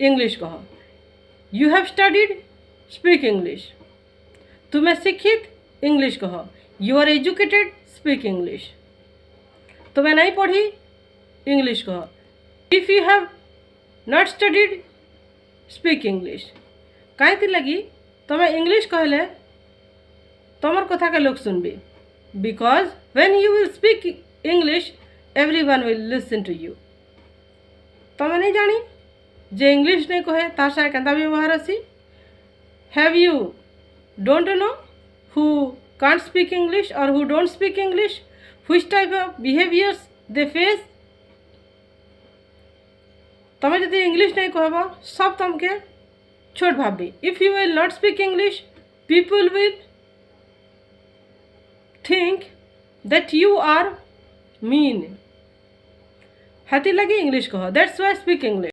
English कह। You have studied, speak English. तुम्हें शिक्षित, इंग्लिश कह। You are educated, speak English. तुम्हें नहीं पढ़ी, इंग्लिश कह। If you have not studied, speak English. कहीं लगी तुम्हें इंग्लिश कहले तुमर कथा के लोग सुनबी, because when you will speak English everyone will listen to you. तुम्हें नहीं जानी जे इंग्लिश नहीं कहे तार साथ केंता व्यवहार असी। Have you don't know who can't speak English और who don't speak English, which type of behaviours they face. तुम्हें जब इंग्लिश नहीं कहब सब तुमके छोट भावी। If you will not speak English, people will think that you are mean. हाथी लगी इंग्लिश कह, दैट्स वाई स्पीक इंग्लिश।